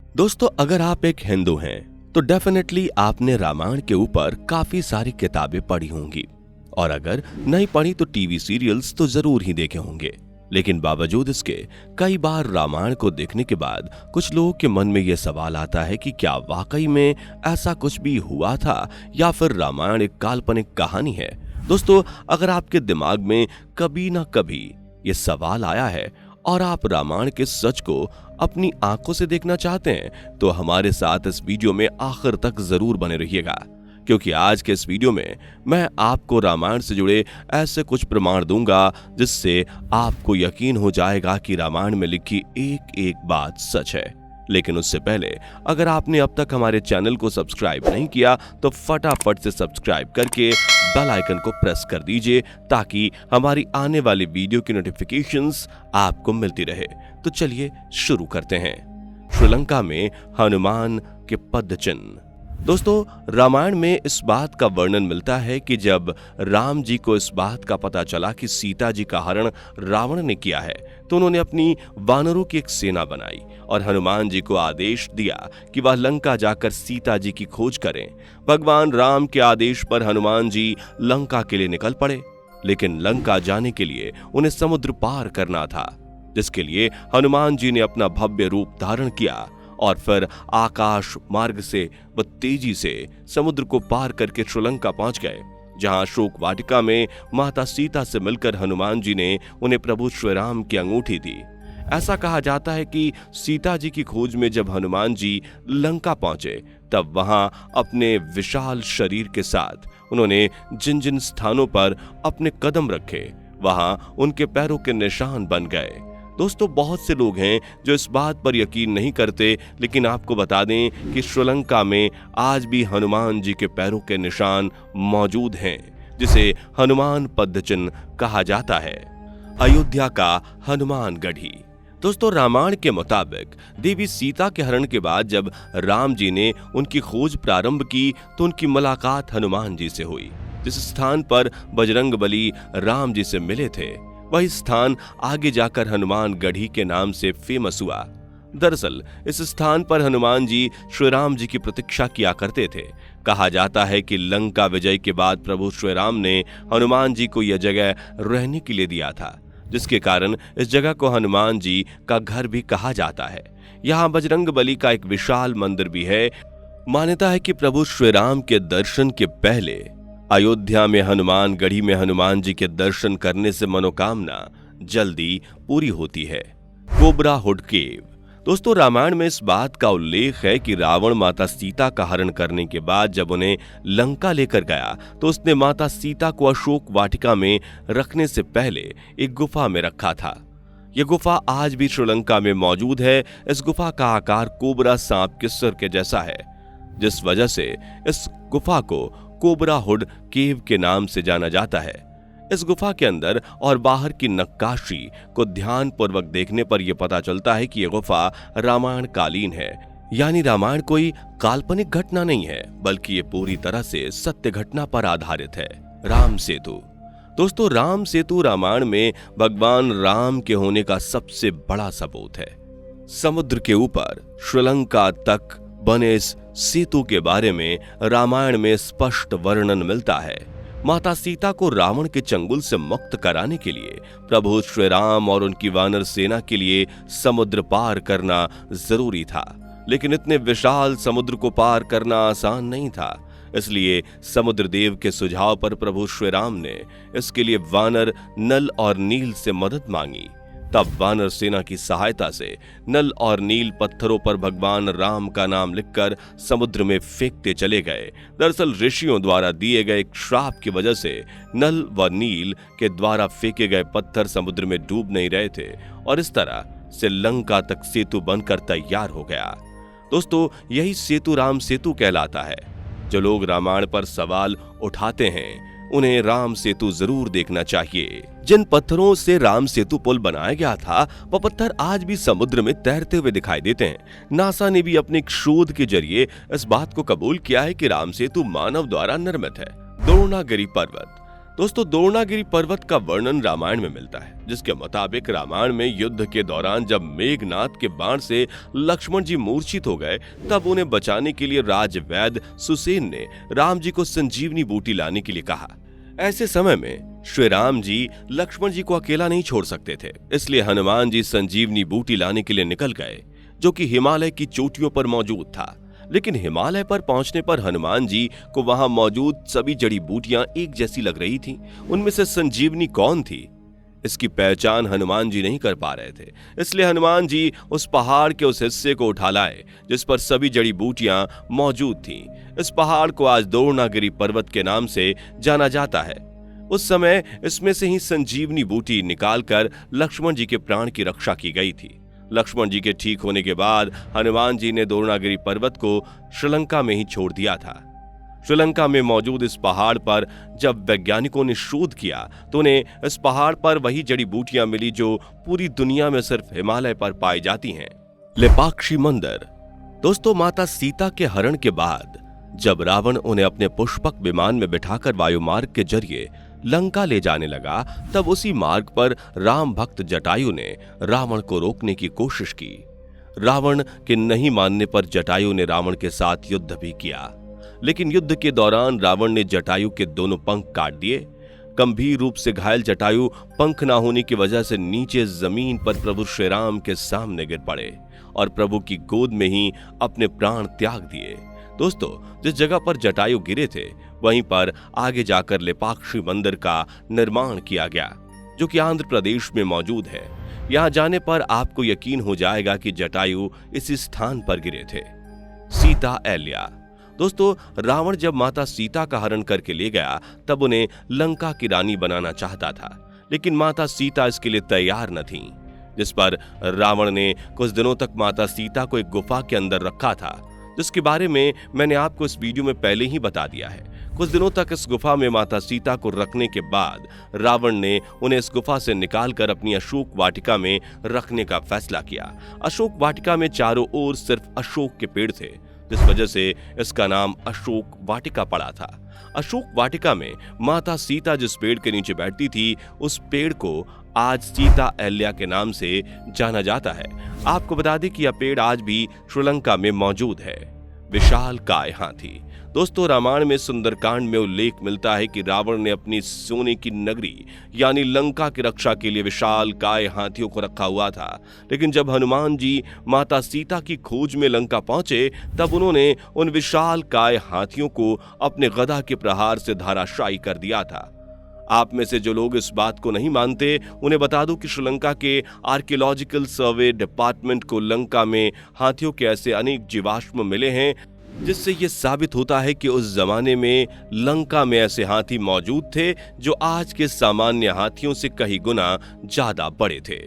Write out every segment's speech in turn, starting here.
दोस्तों, अगर आप एक हिंदू हैं तो डेफिनेटली आपने रामायण के ऊपर काफी सारी किताबें पढ़ी होंगी और अगर नहीं पढ़ी तो टीवी सीरियल्स तो जरूर ही देखे होंगे। लेकिन बावजूद इसके कई बार रामायण को देखने के बाद कुछ लोगों के मन में यह सवाल आता है कि क्या वाकई में ऐसा कुछ भी हुआ था या फिर रामायण एक काल्पनिक कहानी है। दोस्तों, अगर आपके दिमाग में कभी ना कभी ये सवाल आया है और आप रामायण के सच को अपनी आंखों से देखना चाहते हैं तो हमारे साथ इस वीडियो में आखिर तक जरूर बने रहिएगा, क्योंकि आज के इस वीडियो में मैं आपको रामायण से जुड़े ऐसे कुछ प्रमाण दूंगा जिससे आपको यकीन हो जाएगा कि रामायण में लिखी एक एक बात सच है। लेकिन उससे पहले अगर आपने अब तक हमारे चैनल को सब्सक्राइब नहीं किया तो फटाफट से सब्सक्राइब करके बेल आइकन को प्रेस कर दीजिए ताकि हमारी आने वाली वीडियो की नोटिफिकेशंस आपको मिलती रहे। तो चलिए शुरू करते हैं। श्रीलंका में हनुमान के पद चिन्ह। दोस्तों, रामायण में इस बात का वर्णन मिलता है कि जब राम जी को इस बात का पता चला कि सीता जी का हरण रावण ने किया है तो उन्होंने अपनी वानरों की एक सेना बनाई और हनुमान जी को आदेश दिया कि वह लंका जाकर सीता जी की खोज करें। भगवान राम के आदेश पर हनुमान जी लंका के लिए निकल पड़े, लेकिन लंका जाने के लिए उन्हें समुद्र पार करना था, जिसके लिए हनुमान जी ने अपना भव्य रूप धारण किया और फिर आकाश मार्ग से व तेजी से समुद्र को पार करके श्रीलंका पहुंच गए, जहां अशोक वाटिका में माता सीता से मिलकर हनुमान जी ने उन्हें प्रभु श्री राम की अंगूठी दी। ऐसा कहा जाता है कि सीता जी की खोज में जब हनुमान जी लंका पहुंचे तब वहां अपने विशाल शरीर के साथ उन्होंने जिन जिन स्थानों पर अपने कदम रखे वहां उनके पैरों के निशान बन गए। दोस्तों, बहुत से लोग हैं जो इस बात पर यकीन नहीं करते, लेकिन आपको बता दें कि श्रीलंका में आज भी हनुमान जी के पैरों के निशान मौजूद हैं, जिसे हनुमान पद चिन्ह कहा जाता है। अयोध्या का हनुमान गढ़ी। दोस्तों, रामायण के मुताबिक देवी सीता के हरण के बाद जब राम जी ने उनकी खोज प्रारंभ की तो उनकी मुलाकात हनुमान जी से हुई। जिस स्थान पर बजरंगबली राम जी से मिले थे वही स्थान आगे जाकर हनुमान गढ़ी के नाम से फेमस हुआ। दरअसल इस स्थान पर हनुमान जी श्री राम जी की प्रतीक्षा किया करते थे। कहा जाता है कि लंका विजय के बाद प्रभु श्री राम ने हनुमान जी को यह जगह रहने के लिए दिया था, जिसके कारण इस जगह को हनुमान जी का घर भी कहा जाता है। यहाँ बजरंगबली का एक विशाल मंदिर भी है। मान्यता है कि प्रभु श्री राम के दर्शन के पहले अयोध्या में हनुमान गढ़ी में हनुमान जी के दर्शन करने से मनोकामना जल्दी पूरी होती है। कोबरा हुड केव। दोस्तों, रामायण में इस बात का उल्लेख है कि रावण माता सीता का हरण करने के बाद जब उन्हें लंका लेकर गया तो उसने माता सीता को अशोक वाटिका में रखने से पहले एक गुफा में रखा था। यह गुफा आज भी श्रीलंका में मौजूद है। इस गुफा का आकार कोबरा सांप के सिर के जैसा है, जिस वजह से इस गुफा को कोबरा हुड केव के नाम से जाना जाता है। इस गुफा के अंदर और बाहर की नक्काशी को ध्यान पूर्वक देखने पर यह पता चलता है कि यह गुफा रामायण कालीन है, यानी रामायण कोई काल्पनिक घटना नहीं है बल्कि ये पूरी तरह से सत्य घटना पर आधारित है। राम सेतु। दोस्तों, राम सेतु रामायण में भगवान राम के होने का सबसे बड़ा सबूत है। समुद्र के ऊपर श्रीलंका तक बने इस सेतु के बारे में रामायण में स्पष्ट वर्णन मिलता है। माता सीता को रावण के चंगुल से मुक्त कराने के लिए प्रभु श्री राम और उनकी वानर सेना के लिए समुद्र पार करना जरूरी था, लेकिन इतने विशाल समुद्र को पार करना आसान नहीं था। इसलिए समुद्र देव के सुझाव पर प्रभु श्री राम ने इसके लिए वानर नल और नील से मदद मांगी। तब वानर सेना की सहायता से नल और नील पत्थरों पर भगवान राम का नाम लिखकर समुद्र में फेंकते चले गए। दरअसल ऋषियों द्वारा दिए गए एक श्राप की वजह से नल व नील के द्वारा फेंके गए पत्थर समुद्र में डूब नहीं रहे थे और इस तरह से लंका तक सेतु बनकर तैयार हो गया। दोस्तों, यही सेतु राम सेतु कहलाता है। जो लोग रामायण पर सवाल उठाते हैं उन्हें राम सेतु जरूर देखना चाहिए। जिन पत्थरों से राम सेतु पुल बनाया गया था वह पत्थर आज भी समुद्र में तैरते हुए दिखाई देते हैं। नासा ने भी अपने एक शोध के जरिए इस बात को कबूल किया है कि राम सेतु मानव द्वारा निर्मित है। द्रोणागिरी पर्वत। दोस्तों, द्रोणागिरी पर्वत का वर्णन रामायण में मिलता है, जिसके मुताबिक रामायण में युद्ध के दौरान जब मेघनाद के बाण से लक्ष्मण जी मूर्छित हो गए, तब उन्हें बचाने के लिए राजवैद्य सुसेन ने राम जी को संजीवनी बूटी लाने के लिए कहा। ऐसे समय में श्री राम जी लक्ष्मण जी को अकेला नहीं छोड़ सकते थे, इसलिए हनुमान जी संजीवनी बूटी लाने के लिए निकल गए, जो कि हिमालय की चोटियों पर मौजूद था। लेकिन हिमालय पर पहुंचने पर हनुमान जी को वहां मौजूद सभी जड़ी बूटियां एक जैसी लग रही थीं। उनमें से संजीवनी कौन थी, इसकी पहचान हनुमान जी नहीं कर पा रहे थे। इसलिए हनुमान जी उस पहाड़ के उस हिस्से को उठा लाए जिस पर सभी जड़ी बूटियां मौजूद थीं। इस पहाड़ को आज द्रोणागिरी पर्वत के नाम से जाना जाता है। उस समय इसमें से ही संजीवनी बूटी निकालकर लक्ष्मण जी के प्राण की रक्षा की गई थी। लक्ष्मण जी के ठीक होने के बाद हनुमान जी ने द्रोणागिरी पर्वत को श्रीलंका में ही छोड़ दिया था। श्रीलंका में मौजूद इस पहाड़ पर जब वैज्ञानिकों ने शोध किया तो उन्हें इस पहाड़ पर वही जड़ी बूटियां मिली जो पूरी दुनिया में सिर्फ हिमालय पर पाई जाती हैं। लेपाक्षी मंदिर। दोस्तों, माता सीता के हरण के बाद जब रावण उन्हें अपने पुष्पक विमान में बिठाकर वायुमार्ग के जरिए लंका ले जाने लगा, तब उसी मार्ग पर राम भक्त जटायु ने रावण को रोकने की कोशिश की। रावण के नहीं मानने पर जटायु ने रावण के साथ युद्ध भी किया, लेकिन युद्ध के दौरान रावण ने जटायु के दोनों पंख काट दिए। गंभीर रूप से घायल जटायु पंख ना होने की वजह से नीचे जमीन पर प्रभु श्री राम के सामने गिर पड़े और प्रभु की गोद में ही अपने प्राण त्याग दिए। दोस्तों, जिस जगह पर जटायु गिरे थे वहीं पर आगे जाकर लेपाक्षी मंदिर का निर्माण किया गया, जो कि आंध्र प्रदेश में मौजूद है। यहां जाने पर आपको यकीन हो जाएगा कि जटायु इसी स्थान पर गिरे थे। सीता अहल्या। दोस्तों, रावण जब माता सीता का हरण करके ले गया तब उन्हें लंका की रानी बनाना चाहता था, लेकिन माता सीता इसके लिए तैयार न थीं, जिस पर रावण ने कुछ दिनों तक माता सीता को एक गुफा के अंदर रखा था, जिसके बारे में मैंने आपको इस वीडियो में पहले ही बता दिया है। कुछ दिनों तक इस गुफा में माता सीता को रखने के बाद रावण ने उन्हें इस गुफा से निकालकर अपनी अशोक वाटिका में रखने का फैसला किया। अशोक वाटिका में चारों ओर सिर्फ अशोक के पेड़ थे, जिस वजह से इसका नाम अशोक वाटिका पड़ा था। अशोक वाटिका में माता सीता जिस पेड़ के नीचे बैठती थी, उस पेड़ को आज सीता अहल्या के नाम से जाना जाता है। आपको बता दें कि यह पेड़ आज भी श्रीलंका में मौजूद है। विशालकाय हाथी। दोस्तों, रामायण में सुंदरकांड में उल्लेख मिलता है कि रावण ने अपनी सोने की नगरी यानी लंका की रक्षा के लिए विशालकाय हाथियों को रखा हुआ था, लेकिन जब हनुमान जी माता सीता की खोज में लंका पहुंचे तब उन्होंने उन विशालकाय हाथियों को अपने गदा के प्रहार से धराशायी कर दिया था। आप में से जो लोग इस बात को नहीं मानते, उन्हें बता दूं कि श्रीलंका के आर्कियोलॉजिकल सर्वे डिपार्टमेंट को लंका में हाथियों के ऐसे अनेक जीवाश्म मिले हैं, जिससे यह साबित होता है कि उस जमाने में लंका में ऐसे हाथी मौजूद थे जो आज के सामान्य हाथियों से कई गुना ज्यादा बड़े थे।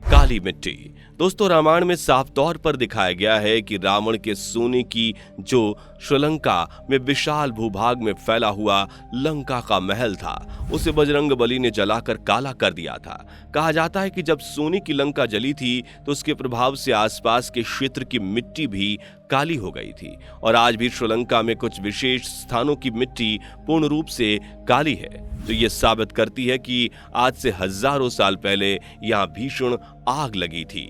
काली मिट्टी। दोस्तों, रामायण में साफ तौर पर दिखाया गया है कि रावण के सोने की जो श्रीलंका में विशाल भूभाग में फैला हुआ लंका का महल था, उसे बजरंगबली ने जलाकर काला कर दिया था। कहा जाता है कि जब सोने की लंका जली थी तो उसके प्रभाव से आसपास के क्षेत्र की मिट्टी भी काली हो गई थी, और आज भी श्रीलंका में कुछ विशेष स्थानों की मिट्टी पूर्ण रूप से काली है, तो ये साबित करती है कि आज से हजारों साल पहले यहाँ भीषण आग लगी थी।